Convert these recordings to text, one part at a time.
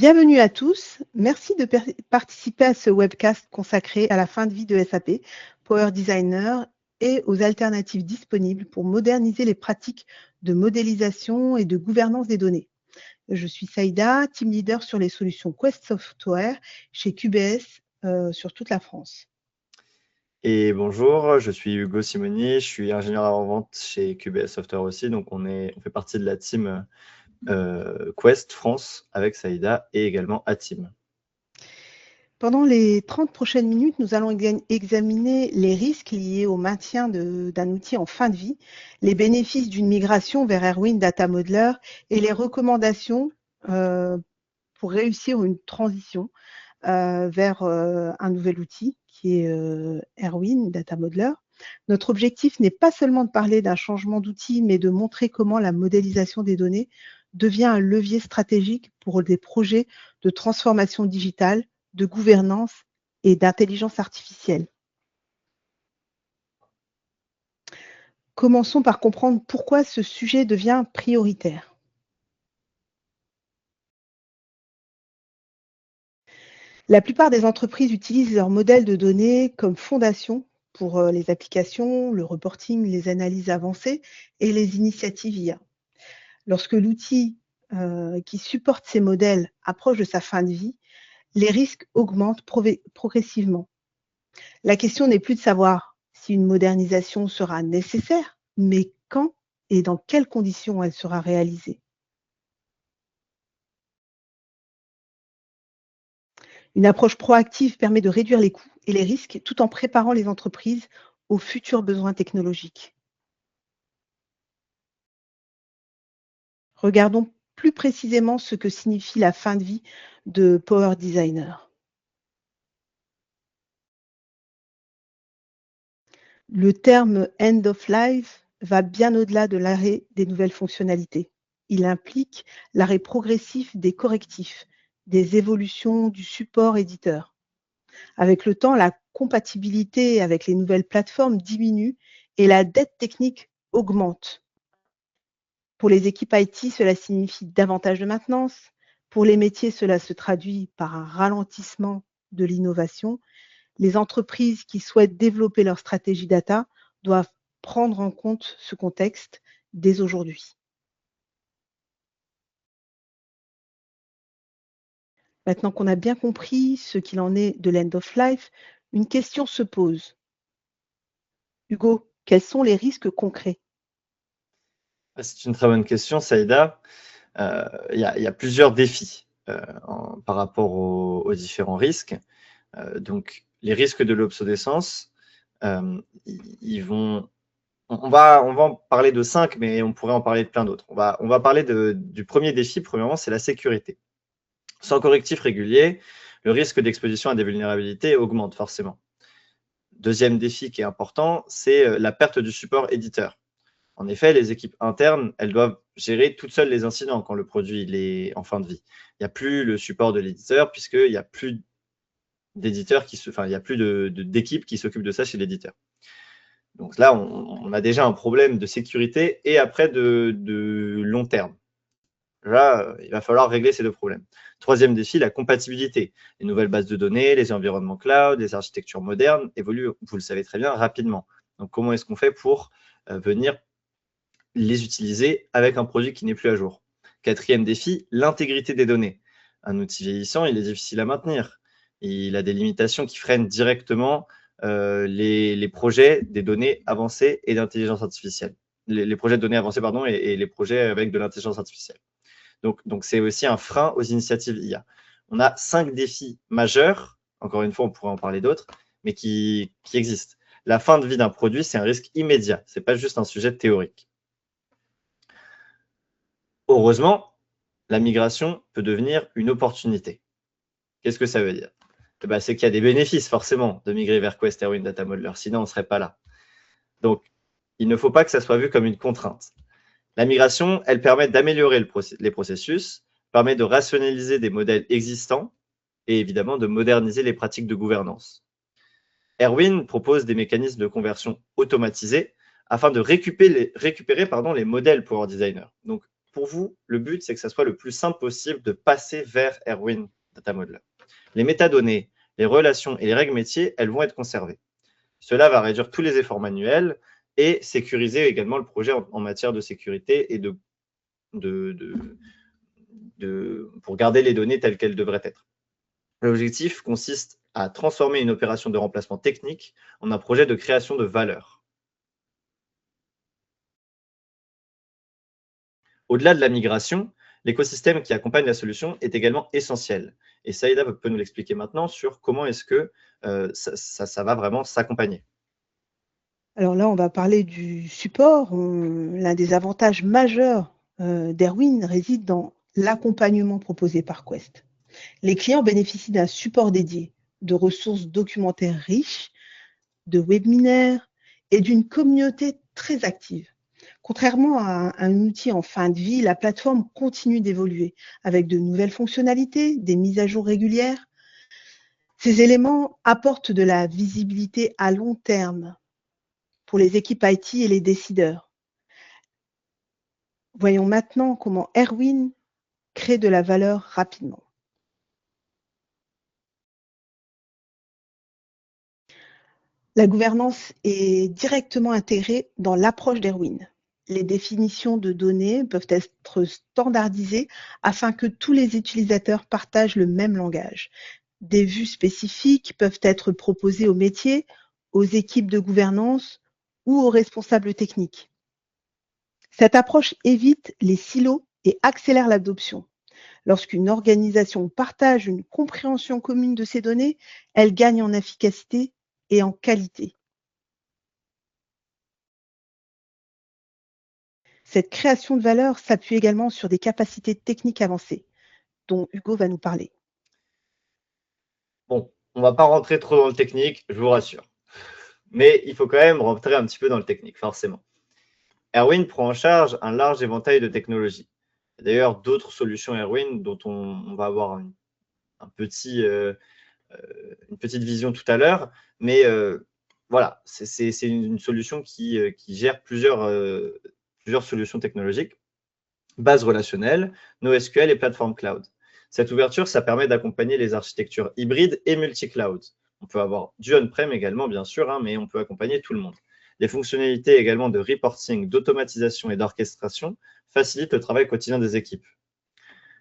Bienvenue à tous. Merci de participer à ce webcast consacré à la fin de vie de SAP, Power Designer et aux alternatives disponibles pour moderniser les pratiques de modélisation et de gouvernance des données. Je suis Saïda, team leader sur les solutions Quest Software chez QBS sur toute la France. Et bonjour, je suis Hugo Simoni, je suis ingénieur avant-vente chez QBS Software aussi, donc on fait partie de la team Quest France avec Saïda et également Atim. Pendant les 30 prochaines minutes, nous allons examiner les risques liés au maintien d'un outil en fin de vie, les bénéfices d'une migration vers Erwin Data Modeler et les recommandations pour réussir une transition vers un nouvel outil qui est Erwin Data Modeler. Notre objectif n'est pas seulement de parler d'un changement d'outil, mais de montrer comment la modélisation des données devient un levier stratégique pour des projets de transformation digitale, de gouvernance et d'intelligence artificielle. Commençons par comprendre pourquoi ce sujet devient prioritaire. La plupart des entreprises utilisent leur modèle de données comme fondation pour les applications, le reporting, les analyses avancées et les initiatives IA. Lorsque l'outil qui supporte ces modèles approche de sa fin de vie, les risques augmentent progressivement. La question n'est plus de savoir si une modernisation sera nécessaire, mais quand et dans quelles conditions elle sera réalisée. Une approche proactive permet de réduire les coûts et les risques tout en préparant les entreprises aux futurs besoins technologiques. Regardons plus précisément ce que signifie la fin de vie de Power Designer. Le terme « end of life » va bien au-delà de l'arrêt des nouvelles fonctionnalités. Il implique l'arrêt progressif des correctifs, des évolutions du support éditeur. Avec le temps, la compatibilité avec les nouvelles plateformes diminue et la dette technique augmente. Pour les équipes IT, cela signifie davantage de maintenance. Pour les métiers, cela se traduit par un ralentissement de l'innovation. Les entreprises qui souhaitent développer leur stratégie data doivent prendre en compte ce contexte dès aujourd'hui. Maintenant qu'on a bien compris ce qu'il en est de l'end of life, une question se pose. Hugo, quels sont les risques concrets? C'est une très bonne question, Saïda. Il y a plusieurs défis par rapport aux différents risques. Donc, les risques de l'obsolescence, on va en parler de 5, mais on pourrait en parler de plein d'autres. On va parler du premier défi. Premièrement, c'est la sécurité. Sans correctif régulier, le risque d'exposition à des vulnérabilités augmente forcément. Deuxième défi qui est important, c'est la perte du support éditeur. En effet, les équipes internes, elles doivent gérer toutes seules les incidents quand le produit est en fin de vie. Il n'y a plus le support de l'éditeur puisqu'il n'y a plus d'éditeurs il n'y a plus d'équipes qui s'occupent de ça chez l'éditeur. Donc là, on a déjà un problème de sécurité et après de long terme. Là, il va falloir régler ces deux problèmes. Troisième défi, la compatibilité. Les nouvelles bases de données, les environnements cloud, les architectures modernes évoluent, vous le savez très bien, rapidement. Donc, comment est-ce qu'on fait pour venir les utiliser avec un produit qui n'est plus à jour? Quatrième défi, l'intégrité des données. Un outil vieillissant, il est difficile à maintenir. Il a des limitations qui freinent directement les projets des données avancées et d'intelligence artificielle. Les projets de données avancées, pardon, et les projets avec de l'intelligence artificielle. Donc, c'est aussi un frein aux initiatives IA. On a 5 défis majeurs, encore une fois, on pourrait en parler d'autres, mais qui existent. La fin de vie d'un produit, c'est un risque immédiat, ce n'est pas juste un sujet théorique. Heureusement, la migration peut devenir une opportunité. Qu'est-ce que ça veut dire? C'est qu'il y a des bénéfices, forcément, de migrer vers Quest Erwin Data Modeler, sinon on ne serait pas là. Donc, il ne faut pas que ça soit vu comme une contrainte. La migration, elle permet d'améliorer les processus, permet de rationaliser des modèles existants et évidemment de moderniser les pratiques de gouvernance. Erwin propose des mécanismes de conversion automatisés afin de récupérer les modèles Power Designer. Donc, pour vous, le but, c'est que ça soit le plus simple possible de passer vers Erwin Data Modeler. Les métadonnées, les relations et les règles métiers, elles vont être conservées. Cela va réduire tous les efforts manuels et sécuriser également le projet en matière de sécurité et pour garder les données telles qu'elles devraient être. L'objectif consiste à transformer une opération de remplacement technique en un projet de création de valeur. Au-delà de la migration, l'écosystème qui accompagne la solution est également essentiel. Et Saïda peut nous l'expliquer maintenant sur comment est-ce que ça va vraiment s'accompagner. Alors là, on va parler du support. L'un des avantages majeurs d'Erwin réside dans l'accompagnement proposé par Quest. Les clients bénéficient d'un support dédié, de ressources documentaires riches, de webinaires et d'une communauté très active. Contrairement à un outil en fin de vie, la plateforme continue d'évoluer avec de nouvelles fonctionnalités, des mises à jour régulières. Ces éléments apportent de la visibilité à long terme pour les équipes IT et les décideurs. Voyons maintenant comment Erwin crée de la valeur rapidement. La gouvernance est directement intégrée dans l'approche d'Erwin. Les définitions de données peuvent être standardisées afin que tous les utilisateurs partagent le même langage. Des vues spécifiques peuvent être proposées aux métiers, aux équipes de gouvernance ou aux responsables techniques. Cette approche évite les silos et accélère l'adoption. Lorsqu'une organisation partage une compréhension commune de ces données, elle gagne en efficacité et en qualité. Cette création de valeur s'appuie également sur des capacités techniques avancées, dont Hugo va nous parler. Bon, on ne va pas rentrer trop dans le technique, je vous rassure. Mais il faut quand même rentrer un petit peu dans le technique, forcément. Erwin prend en charge un large éventail de technologies. D'ailleurs, d'autres solutions Erwin dont on va avoir une petite vision tout à l'heure, mais voilà, c'est une solution qui gère plusieurs solutions technologiques, base relationnelle, NoSQL et plateforme cloud. Cette ouverture, ça permet d'accompagner les architectures hybrides et multi-cloud. On peut avoir du on-prem également, bien sûr, hein, mais on peut accompagner tout le monde. Les fonctionnalités également de reporting, d'automatisation et d'orchestration facilitent le travail quotidien des équipes.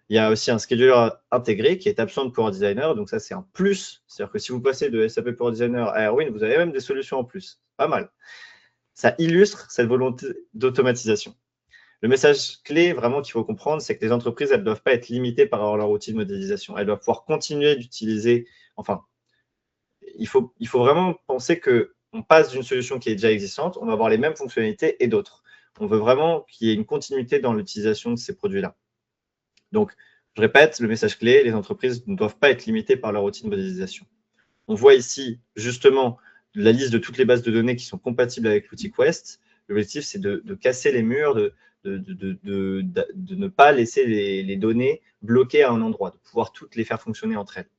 Il y a aussi un scheduler intégré qui est absent de Power Designer, donc ça c'est un plus. C'est-à-dire que si vous passez de SAP Power Designer à Erwin, vous avez même des solutions en plus. Pas mal. Ça illustre cette volonté d'automatisation. Le message clé vraiment qu'il faut comprendre, c'est que les entreprises, elles ne doivent pas être limitées par leur outil de modélisation. Elles doivent pouvoir continuer d'utiliser, enfin, il faut vraiment penser qu'on passe d'une solution qui est déjà existante, on va avoir les mêmes fonctionnalités et d'autres. On veut vraiment qu'il y ait une continuité dans l'utilisation de ces produits-là. Donc, je répète, le message clé, les entreprises ne doivent pas être limitées par leur outil de modélisation. On voit ici justement la liste de toutes les bases de données qui sont compatibles avec l'outil Quest. L'objectif, c'est de casser les murs, de ne pas laisser les données bloquées à un endroit, de pouvoir toutes les faire fonctionner entre elles.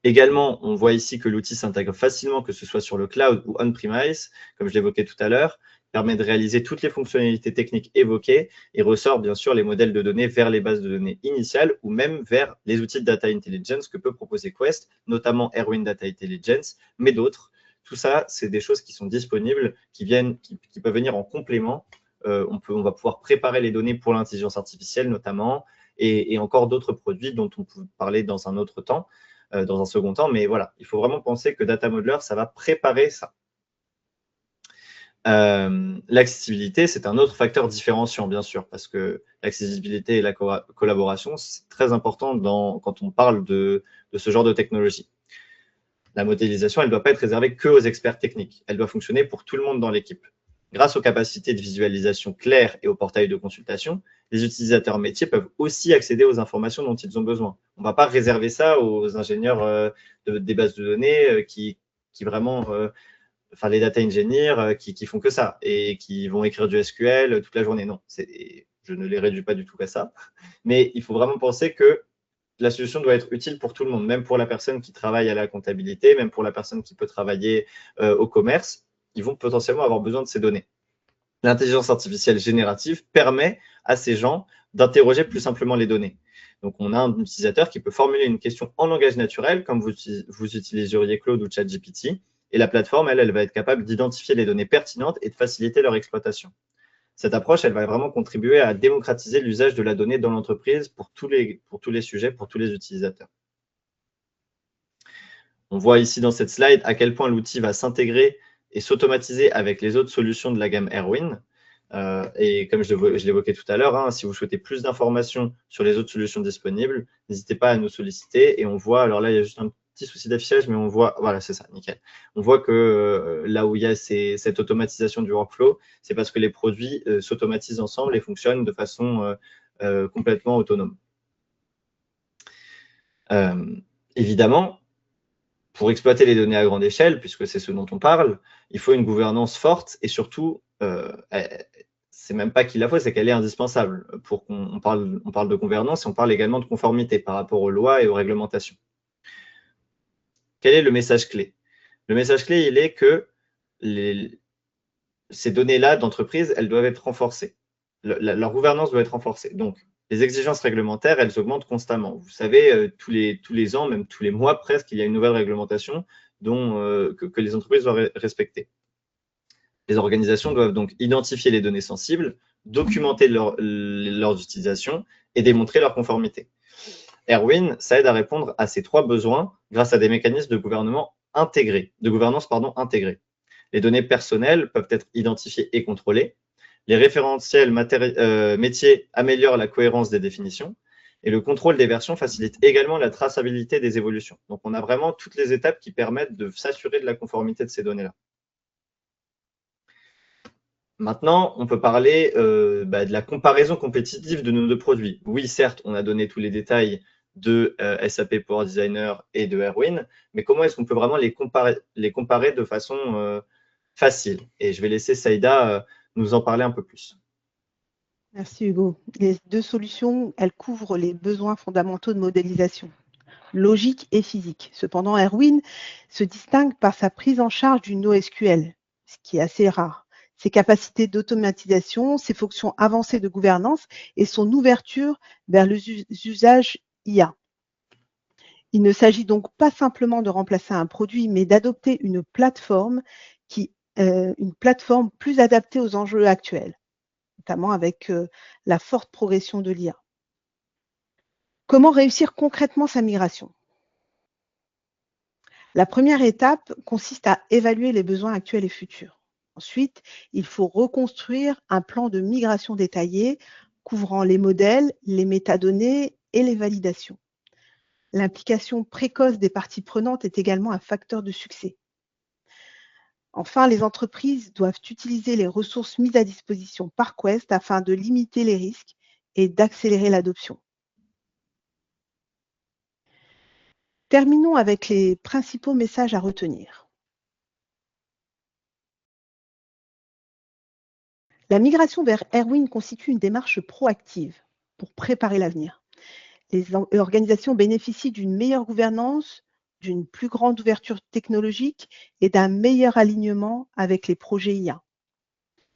Également, on voit ici que l'outil s'intègre facilement, que ce soit sur le cloud ou on-premise, comme je l'évoquais tout à l'heure, permet de réaliser toutes les fonctionnalités techniques évoquées et ressort bien sûr les modèles de données vers les bases de données initiales ou même vers les outils de data intelligence que peut proposer Quest, notamment Erwin Data Intelligence, mais d'autres. Tout ça, c'est des choses qui sont disponibles, qui peuvent venir en complément. On va pouvoir préparer les données pour l'intelligence artificielle notamment et encore d'autres produits dont on peut parler dans un autre temps, dans un second temps. Mais voilà, il faut vraiment penser que Data Modeler, ça va préparer ça. L'accessibilité, c'est un autre facteur différenciant, bien sûr, parce que l'accessibilité et la collaboration, c'est très important quand on parle de ce genre de technologie. La modélisation, elle ne doit pas être réservée que aux experts techniques. Elle doit fonctionner pour tout le monde dans l'équipe. Grâce aux capacités de visualisation claires et au portail de consultation, les utilisateurs métiers peuvent aussi accéder aux informations dont ils ont besoin. On ne va pas réserver ça aux ingénieurs des bases de données qui vraiment... Enfin, les data engineers qui font que ça et qui vont écrire du SQL toute la journée. Non, je ne les réduis pas du tout à ça. Mais il faut vraiment penser que la solution doit être utile pour tout le monde, même pour la personne qui travaille à la comptabilité, même pour la personne qui peut travailler au commerce. Ils vont potentiellement avoir besoin de ces données. L'intelligence artificielle générative permet à ces gens d'interroger plus simplement les données. Donc, on a un utilisateur qui peut formuler une question en langage naturel, comme vous utiliseriez Claude ou ChatGPT, et la plateforme, elle va être capable d'identifier les données pertinentes et de faciliter leur exploitation. Cette approche, elle va vraiment contribuer à démocratiser l'usage de la donnée dans l'entreprise pour tous les sujets, pour tous les utilisateurs. On voit ici dans cette slide à quel point l'outil va s'intégrer et s'automatiser avec les autres solutions de la gamme Erwin. Et comme je l'évoquais tout à l'heure, si vous souhaitez plus d'informations sur les autres solutions disponibles, n'hésitez pas à nous solliciter. Et on voit, alors là, il y a juste un petit souci d'affichage, mais on voit, voilà, c'est ça, nickel. On voit que là où il y a cette automatisation du workflow, c'est parce que les produits s'automatisent ensemble et fonctionnent de façon complètement autonome. Évidemment, pour exploiter les données à grande échelle, puisque c'est ce dont on parle, il faut une gouvernance forte et surtout, c'est même pas qu'il la faut, c'est qu'elle est indispensable. Pour qu'on parle de gouvernance et on parle également de conformité par rapport aux lois et aux réglementations. Quel est le message clé? Le message clé, il est que ces données-là d'entreprise, elles doivent être renforcées. Leur gouvernance doit être renforcée. Donc, les exigences réglementaires, elles augmentent constamment. Vous savez, tous les ans, même tous les mois presque, il y a une nouvelle réglementation que les entreprises doivent respecter. Les organisations doivent donc identifier les données sensibles, documenter leurs utilisations et démontrer leur conformité. Erwin, ça aide à répondre à ces trois besoins grâce à des mécanismes de gouvernance intégrés. Les données personnelles peuvent être identifiées et contrôlées. Les référentiels métiers améliorent la cohérence des définitions et le contrôle des versions facilite également la traçabilité des évolutions. Donc, on a vraiment toutes les étapes qui permettent de s'assurer de la conformité de ces données-là. Maintenant, on peut parler de la comparaison compétitive de nos deux produits. Oui, certes, on a donné tous les détails de SAP Power Designer et de Erwin, mais comment est-ce qu'on peut vraiment les comparer de façon facile? Et je vais laisser Saïda nous en parler un peu plus. Merci Hugo. Les deux solutions, elles couvrent les besoins fondamentaux de modélisation, logique et physique. Cependant, Erwin se distingue par sa prise en charge du NoSQL, ce qui est assez rare, ses capacités d'automatisation, ses fonctions avancées de gouvernance et son ouverture vers les usages IA. Il ne s'agit donc pas simplement de remplacer un produit, mais d'adopter une plateforme plus adaptée aux enjeux actuels, notamment avec la forte progression de l'IA. Comment réussir concrètement sa migration? La première étape consiste à évaluer les besoins actuels et futurs. Ensuite, il faut reconstruire un plan de migration détaillé couvrant les modèles, les métadonnées et les validations. L'implication précoce des parties prenantes est également un facteur de succès. Enfin, les entreprises doivent utiliser les ressources mises à disposition par Quest afin de limiter les risques et d'accélérer l'adoption. Terminons avec les principaux messages à retenir. La migration vers Erwin constitue une démarche proactive pour préparer l'avenir. Les organisations bénéficient d'une meilleure gouvernance, d'une plus grande ouverture technologique et d'un meilleur alignement avec les projets IA.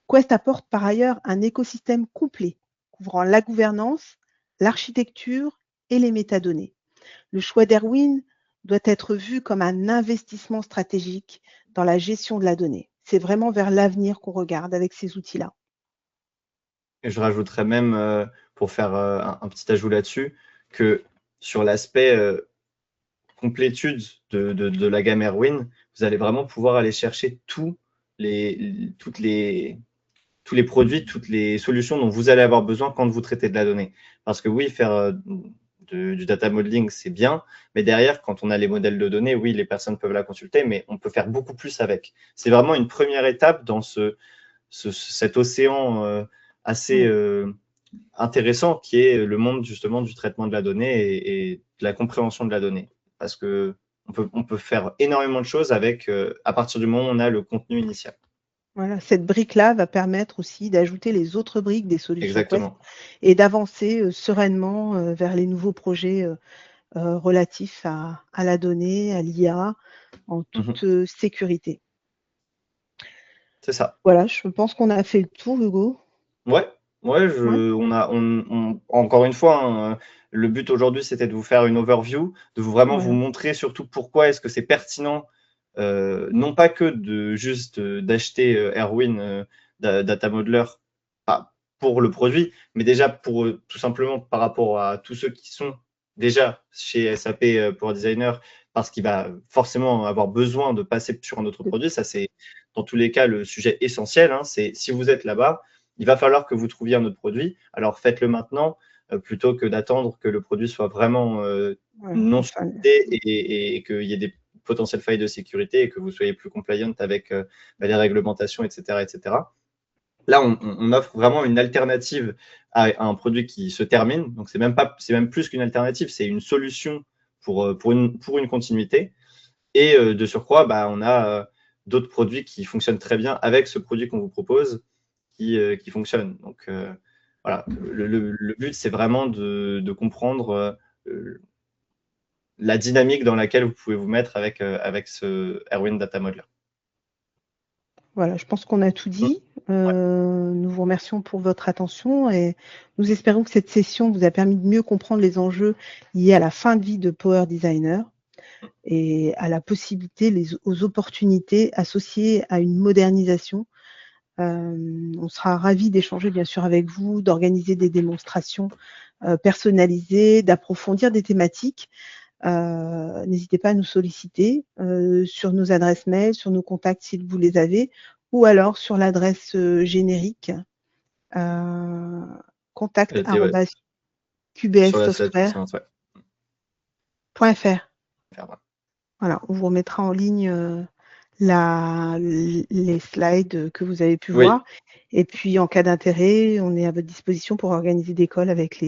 Quest apporte par ailleurs un écosystème complet couvrant la gouvernance, l'architecture et les métadonnées. Le choix d'Erwin doit être vu comme un investissement stratégique dans la gestion de la donnée. C'est vraiment vers l'avenir qu'on regarde avec ces outils-là. Et je rajouterais même, pour faire un petit ajout là-dessus, que sur l'aspect complétude de la gamme Erwin, vous allez vraiment pouvoir aller chercher tous les produits, toutes les solutions dont vous allez avoir besoin quand vous traitez de la donnée. Parce que oui, faire du data modeling, c'est bien, mais derrière, quand on a les modèles de données, oui, les personnes peuvent la consulter, mais on peut faire beaucoup plus avec. C'est vraiment une première étape dans cet océan assez intéressant qui est le monde justement du traitement de la donnée et de la compréhension de la donnée. Parce que on peut faire énormément de choses avec, à partir du moment où on a le contenu initial. Voilà, cette brique-là va permettre aussi d'ajouter les autres briques des solutions Exactement. Quest et d'avancer sereinement vers les nouveaux projets relatifs à la donnée, à l'IA, en toute sécurité. c'est ça. Voilà, je pense qu'on a fait le tour, Hugo. Ouais, ouais, Ouais, encore une fois, hein, le but aujourd'hui, c'était de vous faire une overview, de vraiment vous voilà. montrer surtout pourquoi est-ce que c'est pertinent, non pas que d'acheter Erwin Data Modeler, pas pour le produit, mais déjà pour tout simplement par rapport à tous ceux qui sont déjà chez SAP Power Designer, parce qu'il va forcément avoir besoin de passer sur un autre produit. Ça, c'est dans tous les cas le sujet essentiel, hein. C'est si vous êtes là-bas, il va falloir que vous trouviez un autre produit. Alors faites-le maintenant plutôt que d'attendre que le produit soit vraiment Ouais, non enfin, supporté et qu'il y ait des potentielles failles de sécurité et que vous soyez plus compliant avec les réglementations, etc., etc. Là, on offre vraiment une alternative à un produit qui se termine. Donc, c'est même plus qu'une alternative, c'est une solution pour une continuité. Et de surcroît, bah, on a d'autres produits qui fonctionnent très bien avec ce produit qu'on vous propose qui fonctionne. Donc voilà, le but, c'est vraiment de comprendre la dynamique dans laquelle vous pouvez vous mettre avec ce Erwin Data Modeler. voilà, je pense qu'on a tout dit. Nous vous remercions pour votre attention et nous espérons que cette session vous a permis de mieux comprendre les enjeux liés à la fin de vie de Power Designer et à la possibilité, aux opportunités associées à une modernisation. On sera ravis d'échanger bien sûr avec vous, d'organiser des démonstrations personnalisées, d'approfondir des thématiques. N'hésitez pas à nous solliciter sur nos adresses mail, sur nos contacts si vous les avez, ou alors sur l'adresse générique Ouais, sur la contact@qbssoftware.fr. ouais. Voilà, on vous remettra en ligne les slides que vous avez pu Oui, voir. Et puis, en cas d'intérêt, on est à votre disposition pour organiser des calls avec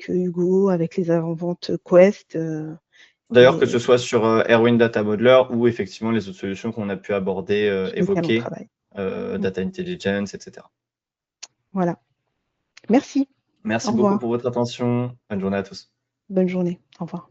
Hugo, avec les avant-ventes Quest. d'ailleurs, que ce Et soit sur Erwin Data Modeler ou effectivement les autres solutions qu'on a pu aborder, sur lesquels on évoquer, travaille. Data Intelligence, etc. Voilà. Merci. Au Merci beaucoup revoir. pour votre attention. Bonne journée à tous. Bonne journée. Au revoir.